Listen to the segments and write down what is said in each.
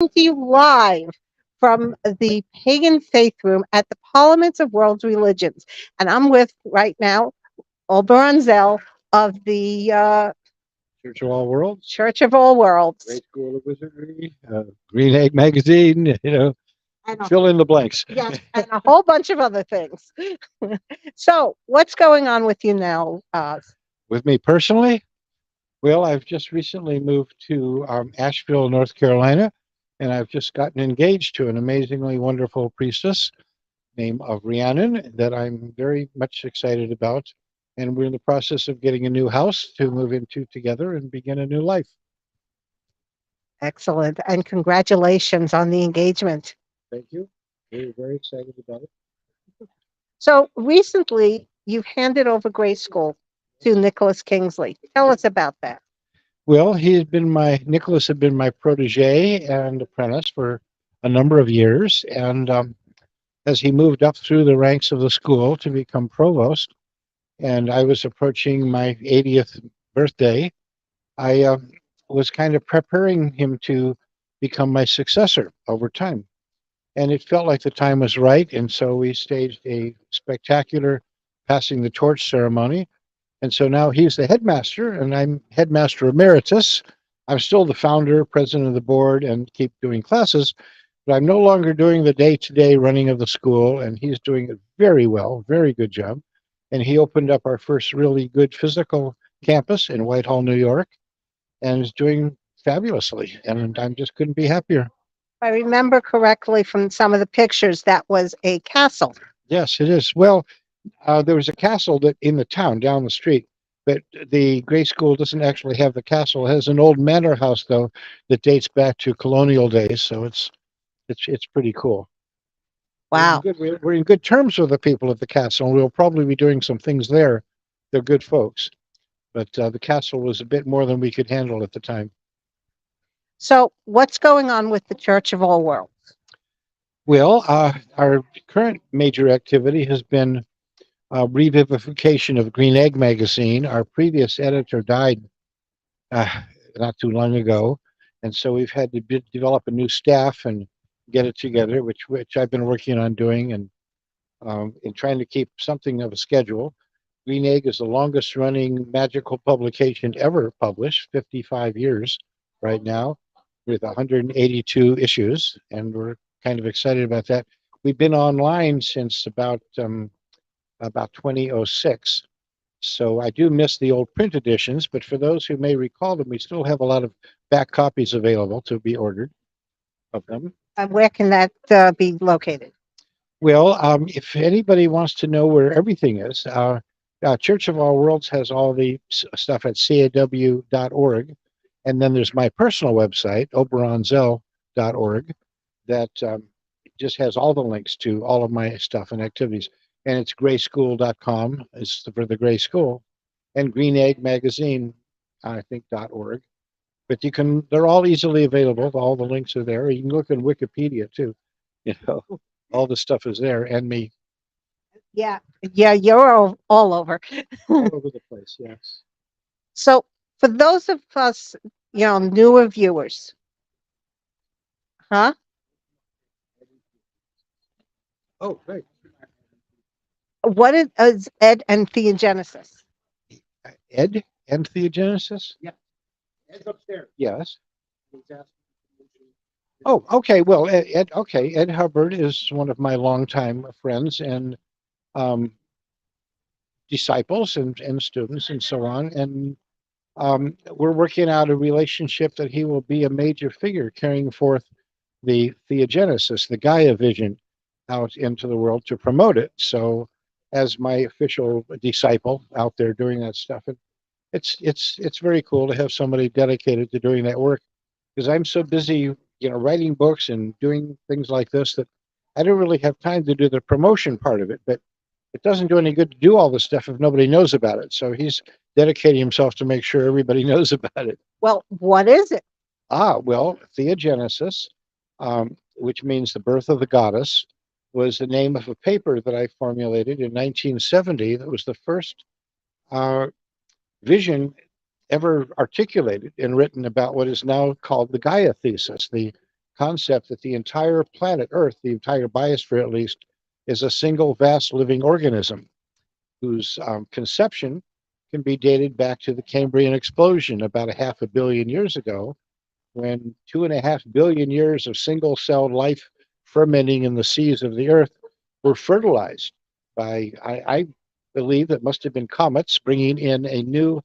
To you live from the Pagan Faith Room at the Parliaments of World Religions. And I'm with, right now, Oberon Zell of the Church of All Worlds, Church of All Great Worlds. School of Wizardry, Green Egg Magazine, And a, fill in the blanks. yes, and a whole bunch of other things. So, what's going on with you now? With me personally, well, I've just recently moved to Asheville, North Carolina, and I've just gotten engaged to an amazingly wonderful priestess named of Rhiannon that I'm very much excited about. And we're in the process of getting a new house to move into together and begin a new life. Excellent. And congratulations on the engagement. Thank you. We're very excited about it. So, recently, you've handed over grade school to Nicholas Kingsley. Tell us about that. Well, Nicholas had been my protege and apprentice for a number of years. And as he moved up through the ranks of the school to become provost, and I was approaching my 80th birthday, I was kind of preparing him to become my successor over time. And it felt like the time was right. And so we staged a spectacular passing the torch ceremony, and so now he's the headmaster, and I'm headmaster emeritus. I'm still the founder, president of the board, and keep doing classes, but I'm no longer doing the day to day running of the school, and he's doing it very well, very good job. And he opened up our first really good physical campus in Whitehall, New York, and is doing fabulously. And I just couldn't be happier. I remember correctly from some of the pictures that was a castle. Yes, it is. Well, there was a castle that in the town down the street, but the grade school doesn't actually have the castle. It has an old manor house though that dates back to colonial days, so it's pretty cool. Wow. We're in good terms with the people at the castle, and we'll probably be doing some things there. They're good folks, but the castle was a bit more than we could handle at the time. So, what's going on with the Church of All Worlds? Well, our current major activity has been revivification of Green Egg magazine. Our previous editor died uh, not too long ago, and so we've had to develop a new staff and get it together, which I've been working on doing, and trying to keep something of a schedule. Green Egg is the longest running magical publication ever published, 55 years right now, with 182 issues, and we're kind of excited about that. We've been online since about 2006. So I do miss the old print editions, but for those who may recall them, we still have a lot of back copies available to be ordered of them. And where can that be located? Well, if anybody wants to know where everything is, Church of All Worlds has all the stuff at caw.org. And then there's my personal website, oberonzell.org, that just has all the links to all of my stuff and activities. And it's grayschool.com is for the Gray School, and Green Egg Magazine, I think, .org. But they're all easily available. All the links are there. You can look in Wikipedia too. You know, all the stuff is there, and me Yeah, yeah, you're all over. all over the place. Yes. So, for those of us, newer viewers, huh? Oh, great. What is Ed and Theogenesis? Ed and Theogenesis? Yeah, Ed's upstairs. Yes. Oh, okay. Well, Ed Hubbard is one of my longtime friends and um, disciples and students and so on. And we're working out a relationship that he will be a major figure carrying forth the Theogenesis, the Gaia vision, out into the world to promote it. So, as my official disciple out there doing that stuff, it's very cool to have somebody dedicated to doing that work, because I'm so busy, writing books and doing things like this that I don't really have time to do the promotion part of it. But it doesn't do any good to do all this stuff if nobody knows about it. So he's dedicating himself to make sure everybody knows about it. Well, what is it? Well, Theogenesis, which means the birth of the goddess, was the name of a paper that I formulated in 1970. That was the first uh, vision ever articulated and written about what is now called the Gaia thesis, the concept that the entire planet Earth, the entire biosphere at least, is a single vast living organism whose conception can be dated back to the Cambrian explosion about a half a billion years ago, when 2.5 billion years of single celled life fermenting in the seas of the earth were fertilized by, I believe, it must have been comets bringing in a new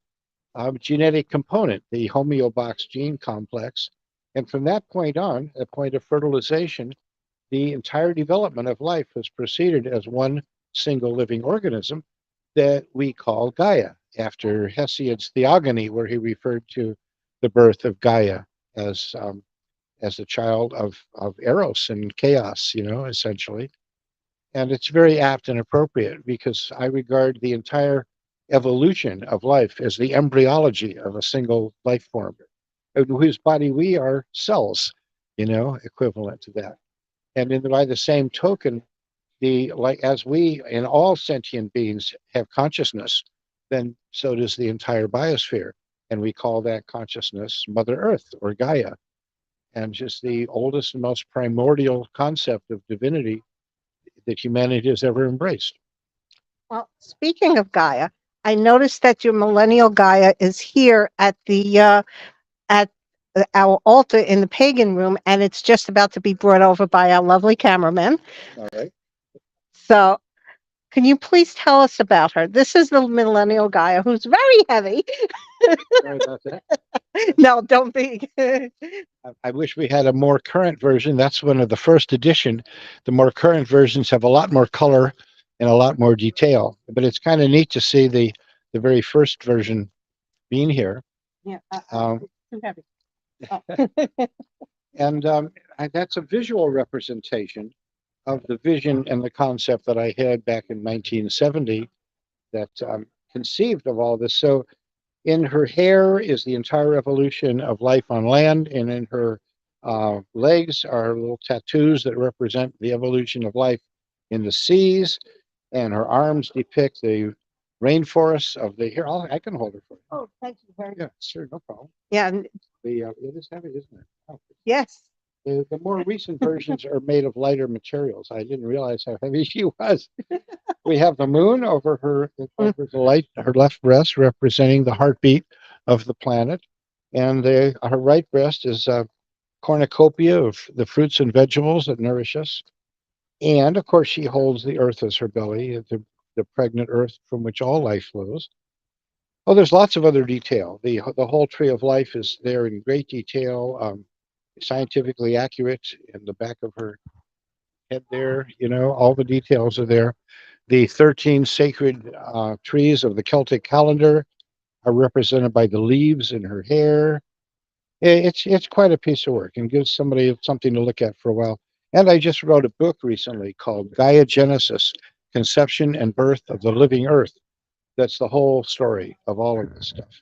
genetic component, the homeobox gene complex. And from that point on, a point of fertilization, the entire development of life has proceeded as one single living organism that we call Gaia, after Hesiod's Theogony, where he referred to the birth of Gaia as as the child of Eros and chaos, essentially. And it's very apt and appropriate because I regard the entire evolution of life as the embryology of a single life form, in whose body we are cells, equivalent to that. And by the same token, as we and all sentient beings have consciousness, then so does the entire biosphere. And we call that consciousness Mother Earth or Gaia. And just the oldest and most primordial concept of divinity that humanity has ever embraced. Well, speaking of Gaia, I noticed that your millennial Gaia is here at our altar in the pagan room, and it's just about to be brought over by our lovely cameraman. All right. So, can you please tell us about her? This is the millennial Gaia, who's very heavy. Sorry about that. No, don't be. I wish we had a more current version. That's one of the first edition. The more current versions have a lot more color and a lot more detail. But it's kind of neat to see the very first version being here. Yeah, too heavy. And that's a visual representation of the vision and the concept that I had back in 1970 that conceived of all this. So in her hair is the entire evolution of life on land, and in her legs are little tattoos that represent the evolution of life in the seas, and her arms depict the rainforests of the here. I can hold her for you. Oh, thank you very much. Yeah, sure, no problem. Yeah, It is heavy, isn't it? Oh. yes. The more recent versions are made of lighter materials. I didn't realize how heavy she was. We have the moon over her, her left breast, representing the heartbeat of the planet, and her right breast is a cornucopia of the fruits and vegetables that nourish us. And of course, she holds the earth as her belly, the pregnant earth from which all life flows. Oh, there's lots of other detail. The whole tree of life is there in great detail, scientifically accurate in the back of her head there. All the details are there. The 13 sacred trees of the Celtic calendar are represented by the leaves in her hair. It's quite a piece of work and gives somebody something to look at for a while. And I just wrote a book recently called Gaia Genesis, Conception and Birth of the Living Earth. That's the whole story of all of this stuff,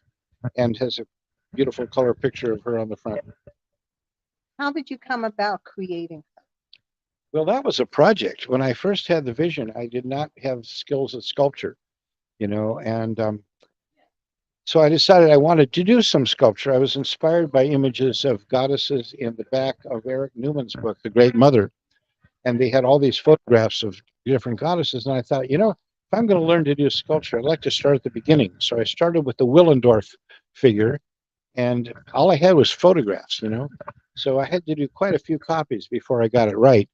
and has a beautiful color picture of her on the front. How did you come about creating her? Well, that was a project. When I first had the vision, I did not have skills at sculpture, and so I decided I wanted to do some sculpture. I was inspired by images of goddesses in the back of Eric Newman's book, The Great Mother, and they had all these photographs of different goddesses. And I thought, if I'm going to learn to do sculpture, I'd like to start at the beginning. So I started with the Willendorf figure, and all I had was photographs, So I had to do quite a few copies before I got it right.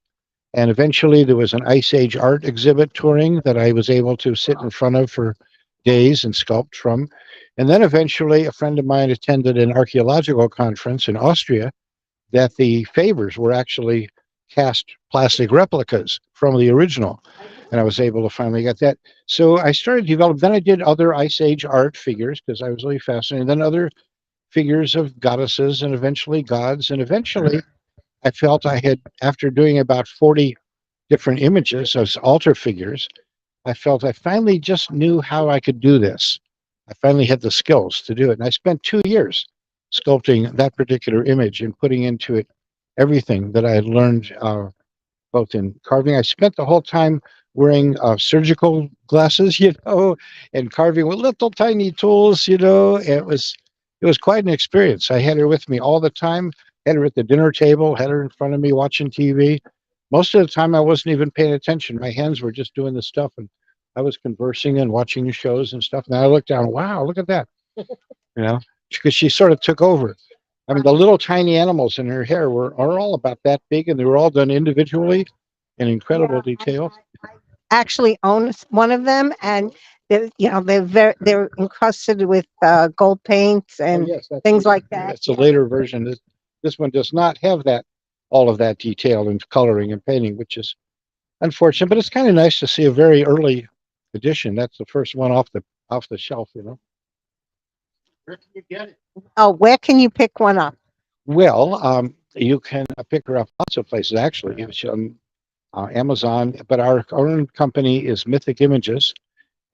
And eventually there was an Ice Age art exhibit touring that I was able to sit in front of for days and sculpt from. And then eventually a friend of mine attended an archaeological conference in Austria that the favors were actually cast plastic replicas from the original. And I was able to finally get that. So I started developing, then I did other Ice Age art figures because I was really fascinated. Then other figures of goddesses and eventually gods. And eventually I felt I had, after doing about 40 different images as altar figures, I felt I finally just knew how I could do this. I finally had the skills to do it. And I spent 2 years sculpting that particular image and putting into it everything that I had learned, both in carving. I spent the whole time wearing surgical glasses, and carving with little tiny tools, It was quite an experience. I had her with me all the time. Had her at the dinner table, had her in front of me watching TV. Most of the time, I wasn't even paying attention. My hands were just doing the stuff, and I was conversing and watching the shows and stuff. And I looked down, wow, look at that, you know, because she sort of took over. I mean, the little tiny animals in her hair are all about that big, and they were all done individually in incredible detail. Actually own one of them, and they're encrusted with gold paints Oh, and yes, things like that. that's a later version. This one does not have that all of that detail and coloring and painting, which is unfortunate. But it's kind of nice to see a very early edition. That's the first one off the shelf. Where can you get it? Oh, where can you pick one up? Well, you can pick her up lots of places actually. It's Amazon, but our own company is Mythic Images,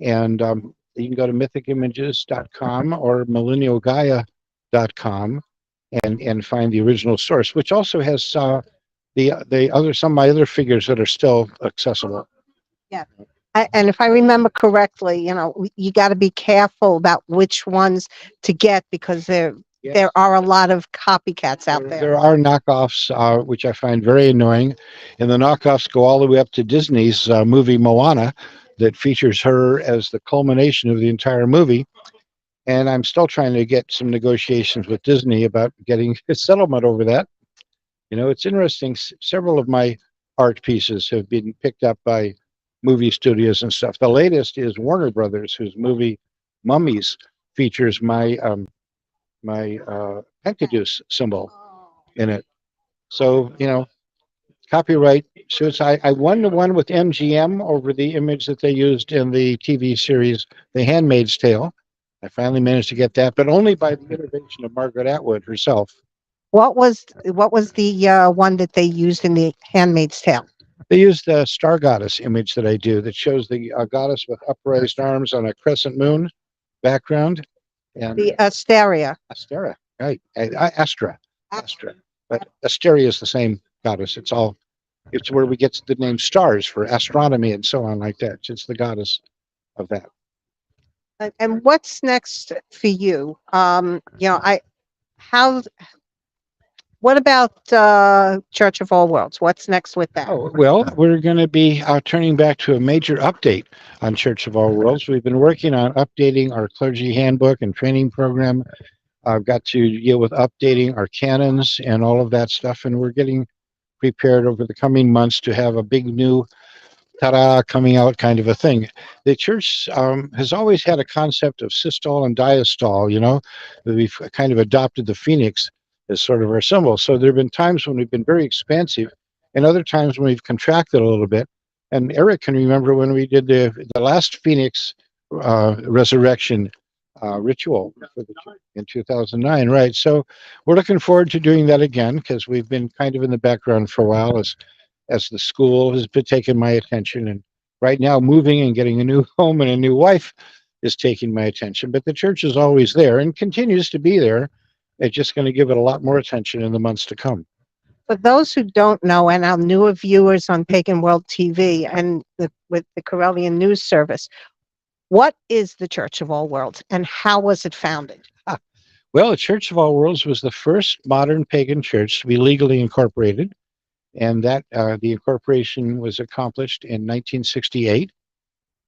and you can go to mythicimages.com or millennialgaia.com and find the original source, which also has the other some of my other figures that are still accessible. Yeah. And if I remember correctly, you got to be careful about which ones to get because there Yes. are a lot of copycats out there. There are knockoffs, which I find very annoying, and the knockoffs go all the way up to Disney's movie Moana, that features her as the culmination of the entire movie. And I'm still trying to get some negotiations with Disney about getting a settlement over that. It's interesting. Several of my art pieces have been picked up by movie studios and stuff. The latest is Warner Brothers, whose movie Mummies features my Enkidu's symbol in it. So, copyright suits. I won the one with MGM over the image that they used in the TV series The Handmaid's Tale. I finally managed to get that, but only by the intervention of Margaret Atwood herself. What was the one that they used in the Handmaid's Tale? They used the star goddess image that I do that shows the goddess with upraised arms on a crescent moon background. And The Asteria. Astera, right? Astra. But Asteria is the same goddess. It's where we get the name stars for astronomy and so on like that. It's the goddess of that. And what's next for you? How What about Church of All Worlds? What's next with that? Oh, well, we're going to be turning back to a major update on Church of All Worlds. We've been working on updating our clergy handbook and training program. I've got to deal with updating our canons and all of that stuff, and we're getting prepared over the coming months to have a big new ta-da coming out kind of a thing. The church has always had a concept of systole and diastole. We've kind of adopted the phoenix as sort of our symbol. So there have been times when we've been very expansive and other times when we've contracted a little bit. And Eric can remember when we did the last phoenix resurrection ritual in 2009, right? So we're looking forward to doing that again because we've been kind of in the background for a while as the school has been taking my attention, and right now moving and getting a new home and a new wife is taking my attention. But the church is always there and continues to be there. It's just going to give it a lot more attention in the months to come. For those who don't know, and our newer viewers on Pagan World TV and with the Corellian News Service, what is the Church of All Worlds and how was it founded? Well, the Church of All Worlds was the first modern pagan church to be legally incorporated, and that the incorporation was accomplished in 1968.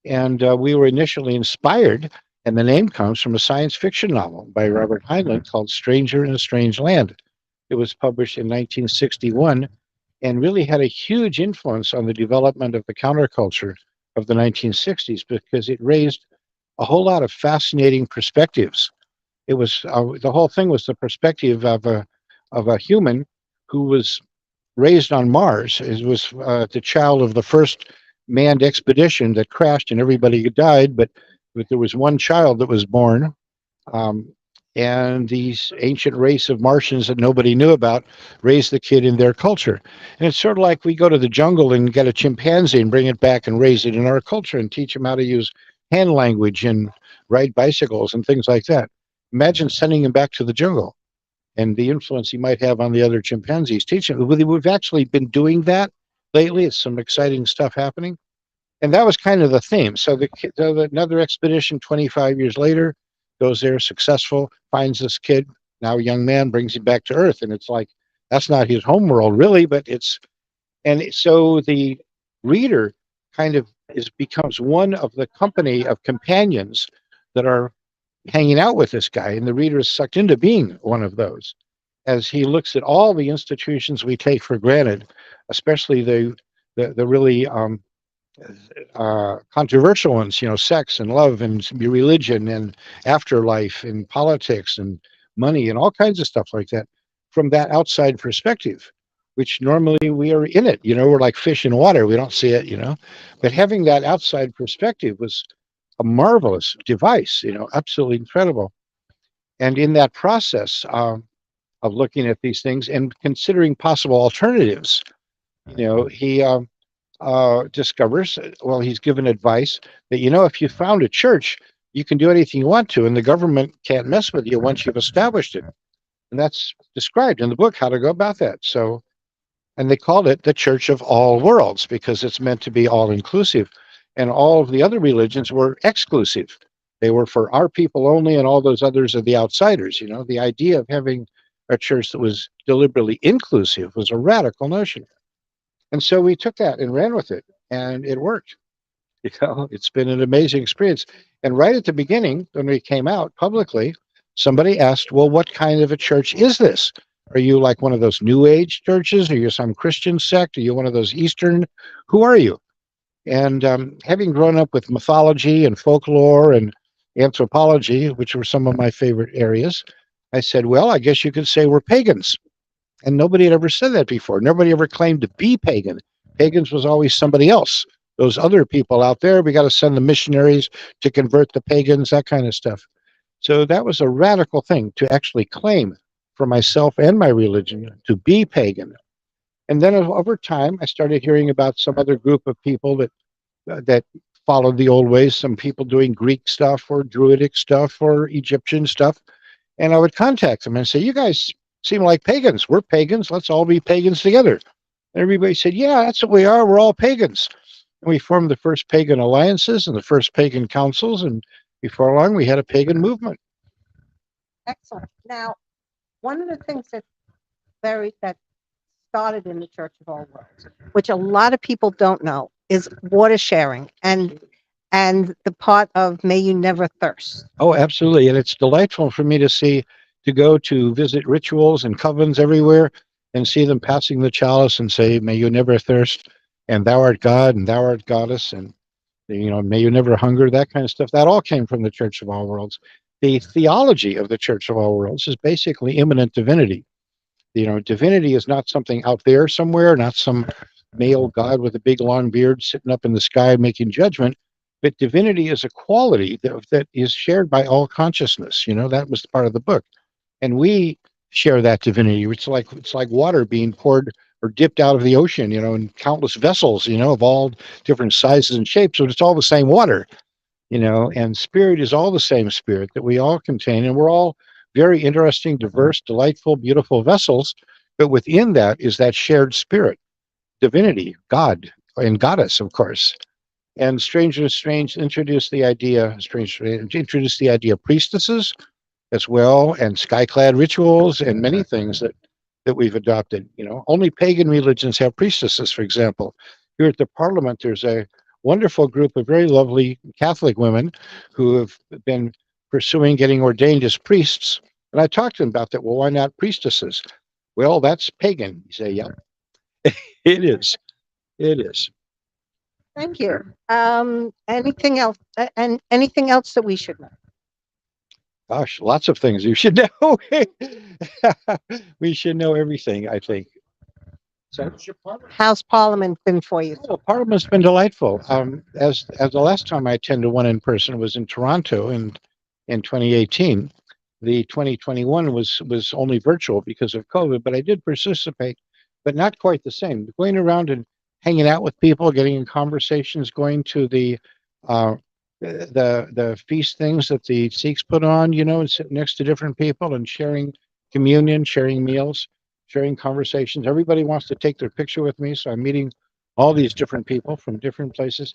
And we were initially inspired, and the name comes from a science fiction novel by Robert Heinlein called Stranger in a Strange Land. It was published in 1961 and really had a huge influence on the development of the counterculture of the 1960s because it raised a whole lot of fascinating perspectives. It was the whole thing was the perspective of a human who was raised on Mars. It was the child of the first manned expedition that crashed and everybody died, but there was one child that was born. And these ancient race of Martians that nobody knew about raised the kid in their culture. And it's sort of like we go to the jungle and get a chimpanzee and bring it back and raise it in our culture and teach them how to use hand language and ride bicycles and things like that. Imagine sending him back to the jungle and the influence he might have on the other chimpanzees. Teaching. We've actually been doing that lately. It's some exciting stuff happening. And that was kind of the theme. So another expedition 25 years later goes there, successful, finds this kid, now a young man, brings him back to Earth. And it's like That's not his home world really, but it's and so the reader kind of is becomes one of the company of companions that are hanging out with this guy, and the reader is sucked into being one of those as he looks at all the institutions we take for granted, especially the really controversial ones, sex and love and religion and afterlife and politics and money and all kinds of stuff like that from that outside perspective, which normally we are in it. We're like fish in water. We don't see it, but having that outside perspective was a marvelous device, absolutely incredible. And in that process of looking at these things and considering possible alternatives, he discovers, well, he's given advice that, if you found a church, you can do anything you want to, and the government can't mess with you once you've established it. And that's described in the book, how to go about that. So, and they called it the Church of All Worlds because it's meant to be all inclusive. And all of the other religions were exclusive. They were for our people only, and all those others are the outsiders. The idea of having a church that was deliberately inclusive was a radical notion. And so we took that and ran with it, and it worked. It's been an amazing experience. And right at the beginning, when we came out publicly, somebody asked, well, what kind of a church is this? Are you like one of those New Age churches? Are you some Christian sect? Are you one of those Eastern? Who are you? And having grown up with mythology and folklore and anthropology, which were some of my favorite areas, I said, well, I guess you could say we're pagans. And nobody had ever said that before. Nobody ever claimed to be pagan. Pagans was always somebody else. Those other people out there, we got to send the missionaries to convert the pagans, that kind of stuff. So that was a radical thing to actually claim for myself and my religion to be pagan. And then over time, I started hearing about some other group of people that followed the old ways. Some people doing Greek stuff or Druidic stuff or Egyptian stuff, and I would contact them and say, "You guys seem like pagans. We're pagans. Let's all be pagans together." And everybody said, "Yeah, that's what we are. We're all pagans." And we formed the first pagan alliances and the first pagan councils, and before long, we had a pagan movement. Excellent. Now, one of the things that started in the Church of All Worlds, which a lot of people don't know, is water sharing and the part of "May you never thirst." Oh, absolutely. And it's delightful for me to go to visit rituals and covens everywhere and see them passing the chalice and say, may you never thirst, and thou art God, and thou art goddess, and, may you never hunger, that kind of stuff. That all came from the Church of All Worlds. The theology of the Church of All Worlds is basically immanent divinity. Divinity is not something out there somewhere, not some male god with a big long beard sitting up in the sky making judgment. But divinity is a quality that is shared by all consciousness. That was part of the book, and we share that divinity. It's like water being poured or dipped out of the ocean, in countless vessels, of all different sizes and shapes, but it's all the same water. And spirit is all the same spirit that we all contain, and we're all very interesting, diverse, delightful, beautiful vessels. But within that is that shared spirit, divinity, God, and goddess, of course. And Stranger and Strange introduced the idea of priestesses as well, and skyclad rituals, and many things that we've adopted. Only pagan religions have priestesses, for example. Here at the Parliament, there's a wonderful group of very lovely Catholic women who have been pursuing getting ordained as priests. And I talked to them about that. Well, why not priestesses? Well, that's pagan. You say, yeah, it is. It is. Thank you. Anything else? And anything else that we should know? Gosh, lots of things you should know. We should know everything, I think. So, How's Parliament been for you? oh, Parliament's been delightful. As the last time I attended one in person was in Toronto in 2018. The 2021 was only virtual because of COVID, but I did participate, but not quite the same. Going around and hanging out with people, getting in conversations, going to uh, the feast things that the Sikhs put on, and sitting next to different people and sharing communion, sharing meals, sharing conversations. Everybody wants to take their picture with me, so I'm meeting all these different people from different places.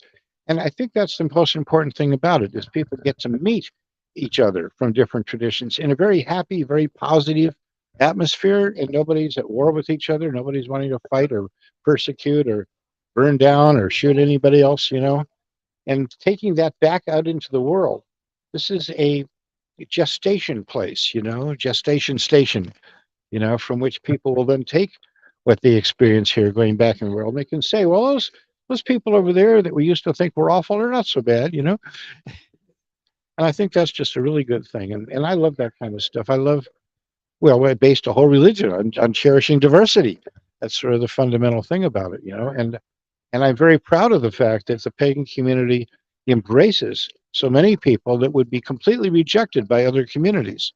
And I think that's the most important thing about it is people get to meet each other from different traditions in a very happy, very positive, atmosphere, and nobody's at war with each other. Nobody's wanting to fight or persecute or burn down or shoot anybody else, and taking that back out into the world. This is a gestation place, gestation station, from which people will then take what they experience here going back in the world. They can say, well, those people over there that we used to think were awful are not so bad. And I think that's just a really good thing. And I love that kind of stuff. Well, we based a whole religion on cherishing diversity. That's sort of the fundamental thing about it. And I'm very proud of the fact that the pagan community embraces so many people that would be completely rejected by other communities.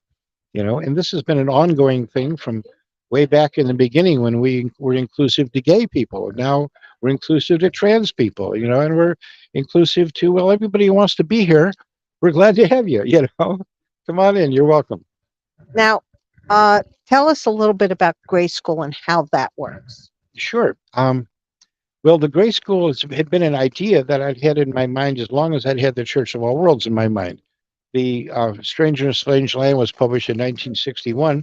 And this has been an ongoing thing from way back in the beginning when we were inclusive to gay people. And now we're inclusive to trans people, and we're inclusive to, well, everybody who wants to be here. We're glad to have you. Come on in. You're welcome. Now, tell us a little bit about grade school and how that works. Sure. Well, the Gray School had been an idea that I'd had in my mind as long as I'd had the Church of All Worlds in my mind. The Stranger in a Strange Land was published in 1961.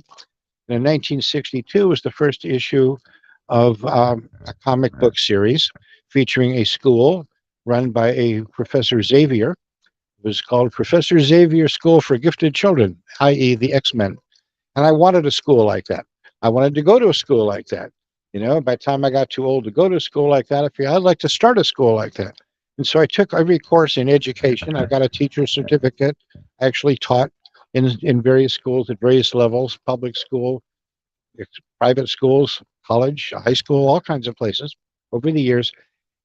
And in 1962 was the first issue of a comic book series featuring a school run by a Professor Xavier. It was called Professor Xavier School for Gifted Children, i.e., the X-Men. And I wanted a school like that. I wanted to go to a school like that. By the time I got too old to go to a school like that, I figured I'd like to start a school like that. And so I took every course in education. I got a teacher's certificate. I actually taught in various schools at various levels, public school, private schools, college, high school, all kinds of places over the years.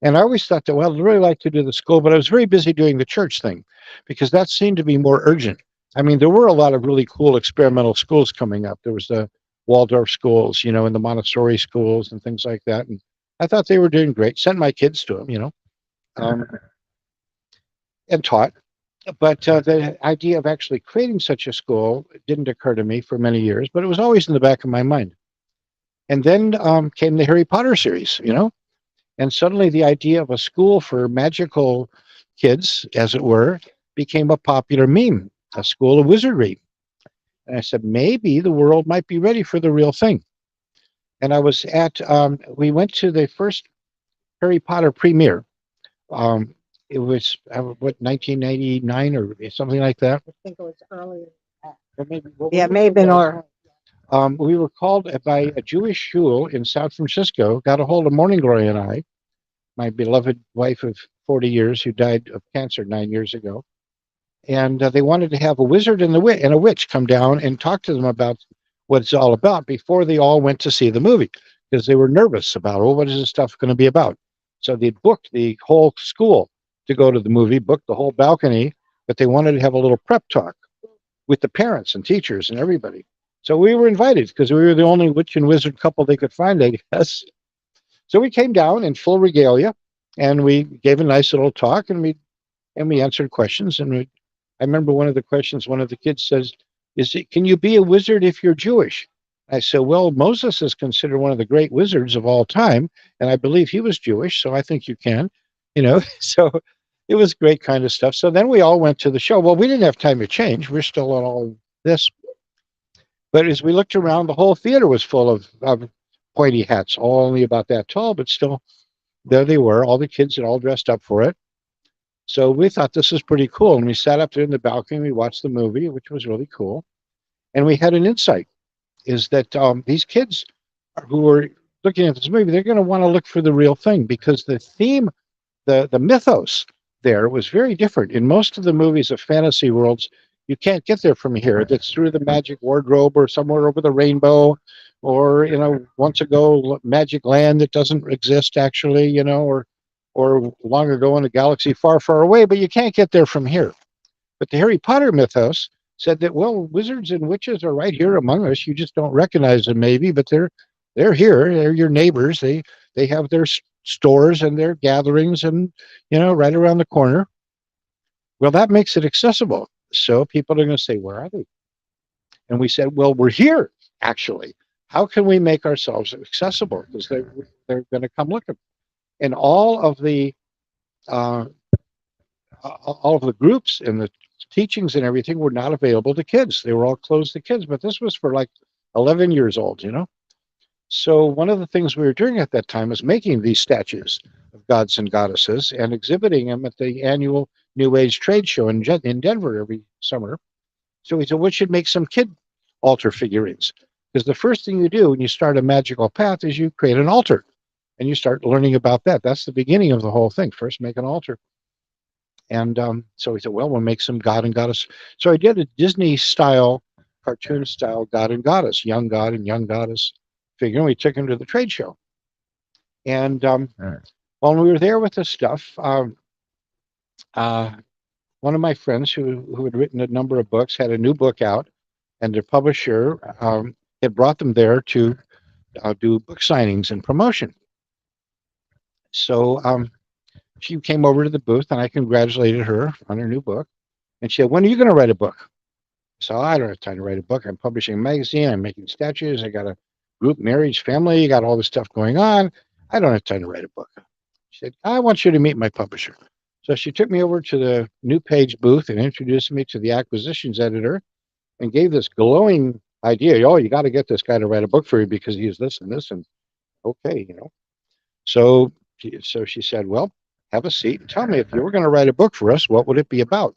And I always thought that, well, I'd really like to do the school, but I was very busy doing the church thing because that seemed to be more urgent. I mean, there were a lot of really cool experimental schools coming up. There was the Waldorf schools, and the Montessori schools and things like that. And I thought they were doing great. Sent my kids to them, um, and taught. But the idea of actually creating such a school didn't occur to me for many years, but it was always in the back of my mind. And then came the Harry Potter series, and suddenly the idea of a school for magical kids, as it were, became a popular meme, a school of wizardry. And I said, maybe the world might be ready for the real thing. And we went to the first Harry Potter premiere. It was, 1999 or something like that. I think it was earlier. Or maybe, Yeah, it may have been or we were called by a Jewish shul in San Francisco, got a hold of Morning Glory and I, my beloved wife of 40 years who died of cancer 9 years ago. And they wanted to have a wizard and a witch come down and talk to them about what it's all about before they all went to see the movie because they were nervous about, oh, what is this stuff going to be about? So they booked the whole school to go to the movie, booked the whole balcony, but they wanted to have a little prep talk with the parents and teachers and everybody. So we were invited because we were the only witch and wizard couple they could find, I guess. So we came down in full regalia and we gave a nice little talk and we answered questions. And I remember one of the questions, one of the kids says, can you be a wizard if you're Jewish? I said, well, Moses is considered one of the great wizards of all time. And I believe he was Jewish. So I think you can. So it was great kind of stuff. So then we all went to the show. Well, we didn't have time to change. We're still on all this. But as we looked around, the whole theater was full of pointy hats, all only about that tall, but still there they were. All the kids had all dressed up for it. So we thought this was pretty cool. And we sat up there in the balcony, we watched the movie, which was really cool. And we had an insight is that these kids who were looking at this movie, they're going to want to look for the real thing because the theme, the mythos there was very different. In most of the movies of fantasy worlds, you can't get there from here. That's through the magic wardrobe or somewhere over the rainbow or, once ago, magic land that doesn't exist actually, or long ago in a galaxy far, far away, but you can't get there from here. But the Harry Potter mythos said that, well, wizards and witches are right here among us. You just don't recognize them maybe, but they're here. They're your neighbors. They have their stores and their gatherings and, right around the corner. Well, that makes it accessible. So people are going to say, where are they? And we said, well, we're here, actually. How can we make ourselves accessible? Because they're going to come looking. And uh, all of the groups and the teachings and everything were not available to kids. They were all closed to kids. But this was for like 11 years old, you know. So one of the things we were doing at that time was making these statues of gods and goddesses and exhibiting them at the annual New Age trade show in Denver every summer. So we said, we should make some kid altar figurines. Because the first thing you do when you start a magical path is you create an altar and you start learning about that. That's the beginning of the whole thing. First, make an altar. And so we said, well, we'll make some god and goddess. So I did a Disney style, cartoon style god and goddess, young god and young goddess figure. And we took them to the trade show. And while we were there with the stuff, uh, one of my friends who had written a number of books had a new book out, and their publisher had brought them there to do book signings and promotion. So she came over to the booth, and I congratulated her on her new book. And she said, "When are you going to write a book?" So I don't have time to write a book. I'm publishing a magazine. I'm making statues. I got a group marriage, family. Got all this stuff going on. I don't have time to write a book. She said, "I want you to meet my publisher." So she took me over to the New Page booth and introduced me to the acquisitions editor and gave this glowing idea. Oh, you got to get this guy to write a book for you because he's this and this. And okay, you know. So, so she said, well, have a seat and tell me if you were going to write a book for us, what would it be about?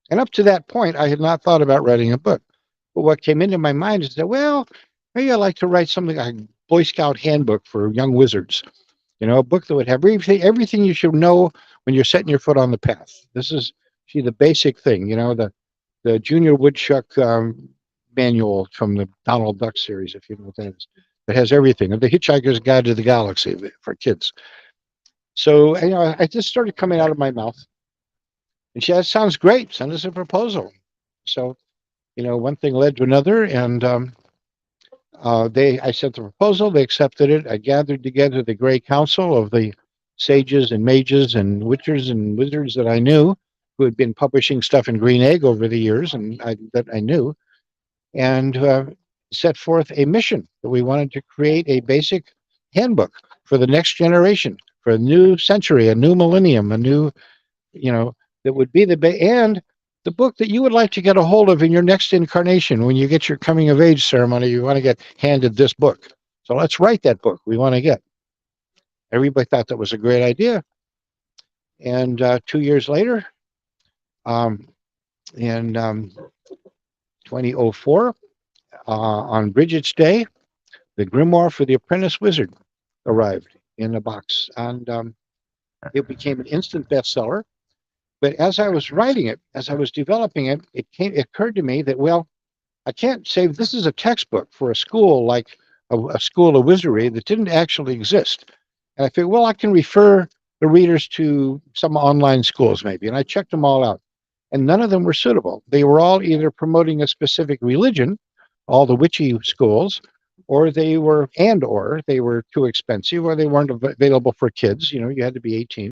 And up to that point, I had not thought about writing a book. But what came into my mind is that, well, maybe I'd like to write something like a Boy Scout handbook for young wizards. You know, a book that would have everything you should know when you're setting your foot on the path. This is the basic thing, you know, the Junior Woodchuck manual from the Donald Duck series, if you know what that is. It has everything. The Hitchhiker's Guide to the Galaxy for kids. So, you know, I just started coming out of my mouth. And she said, sounds great. Send us a proposal. So, you know, one thing led to another. And I sent the proposal. They accepted it. I gathered together the Grey Council of the sages and mages and witchers and wizards that I knew who had been publishing stuff in Green Egg over the years and that I knew, and set forth a mission that we wanted to create a basic handbook for the next generation, for a new century, a new millennium, a new, you know, that would be and the book that you would like to get a hold of in your next incarnation. When you get your coming of age ceremony, you want to get handed this book. So let's write that book we want to get. Everybody thought that was a great idea. And 2 years later, in 2004, on Bridget's Day, the grimoire for the Apprentice Wizard arrived in a box. And it became an instant bestseller. But as I was writing it, as I was developing it, it occurred to me that, well, I can't say this is a textbook for a school like a school of wizardry that didn't actually exist. And I figured, well, I can refer the readers to some online schools maybe. And I checked them all out. And none of them were suitable. They were all either promoting a specific religion, all the witchy schools, or they were too expensive, or they weren't available for kids. You know, you had to be 18.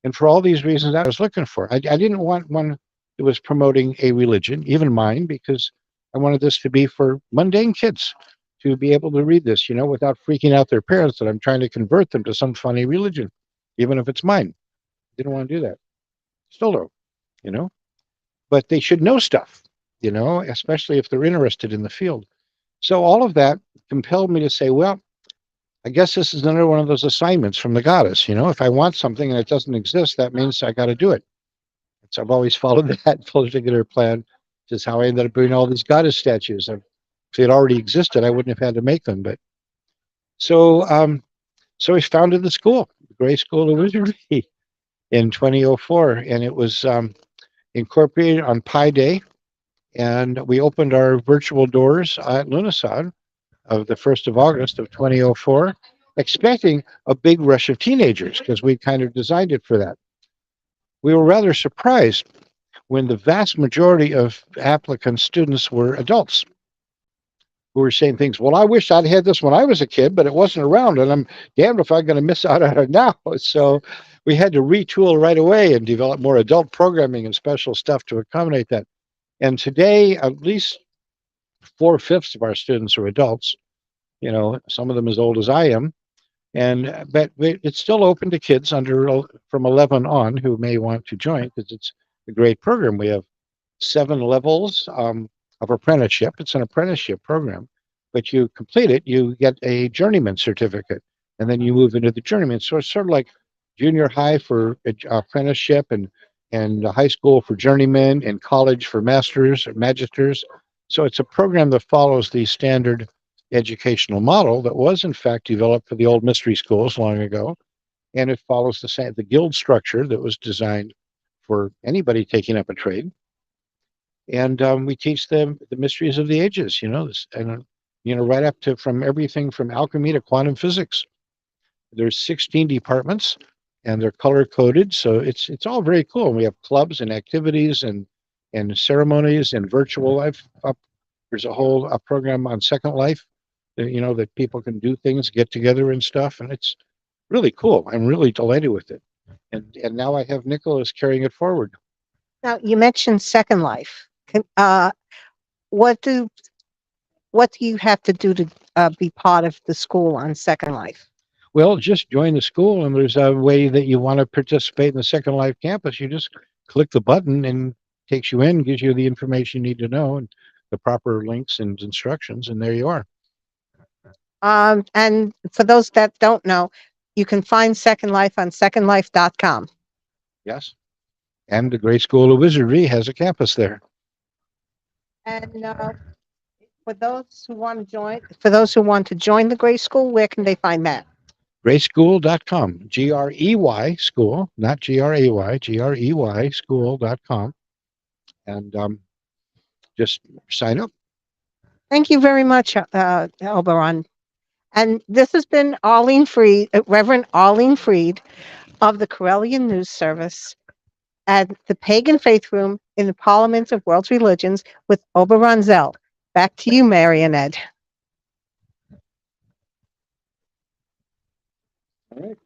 And for all these reasons, I was looking for. I didn't want one that was promoting a religion, even mine, because I wanted this to be for mundane kids to be able to read this, you know, without freaking out their parents that I'm trying to convert them to some funny religion, even if it's mine. Didn't want to do that. Still don't, you know. But they should know stuff, you know, especially if they're interested in the field. So all of that compelled me to say, well, I guess this is another one of those assignments from the goddess. You know, if I want something and it doesn't exist, that means I got to do it. So I've always followed that particular plan, which is how I ended up doing all these goddess statues. If they had already existed, I wouldn't have had to make them. But so, so we founded the school, the Grey School of Wizardry, in 2004, and it was incorporated on Pi Day, and we opened our virtual doors at Lunasan of the 1st of August of 2004, expecting a big rush of teenagers because we kind of designed it for that. We were rather surprised when the vast majority of applicant students were adults who were saying things, well, I wish I'd had this when I was a kid, but it wasn't around, and I'm damned if I'm going to miss out on it now. So we had to retool right away and develop more adult programming and special stuff to accommodate that. And today, at least 4/5 of our students are adults, you know, some of them as old as I am. And but it's still open to kids from 11 on who may want to join because it's a great program. We have 7 levels. of apprenticeship. It's an apprenticeship program, but you complete it, you get a journeyman certificate, and then you move into the journeyman. So it's sort of like junior high for apprenticeship, and high school for journeyman, and college for masters or magisters. So it's a program that follows the standard educational model that was in fact developed for the old mystery schools long ago, and it follows the guild structure that was designed for anybody taking up a trade. And we teach them the mysteries of the ages, right up to from everything from alchemy to quantum physics. There's 16 departments, and they're color coded, so it's all very cool. We have clubs and activities and ceremonies and virtual life. There's a whole program on Second Life, that people can do things, get together and stuff, and it's really cool. I'm really delighted with it, and now I have Nicholas carrying it forward. Now, you mentioned Second Life. What do what do you have to do to be part of the school on Second Life? Well, just join the school, and there's a way that you want to participate in the Second Life campus. You just click the button and takes you in, gives you the information you need to know, and the proper links and instructions, and there you are. And for those that don't know, you can find Second Life on secondlife.com. Yes. And the Great School of Wizardry has a campus there. And for those who want to join the Grey School, where can they find that? Greyschool.com, Grey school, not Gray, Grey school.com. And just sign up. Thank you very much, Oberon. And this has been Arlene Freed, Reverend Arlene Freed of the Corellian News Service at the Pagan Faith Room in the Parliament of World Religions with Oberon Zell. Back to you, Mary and Ed. All right.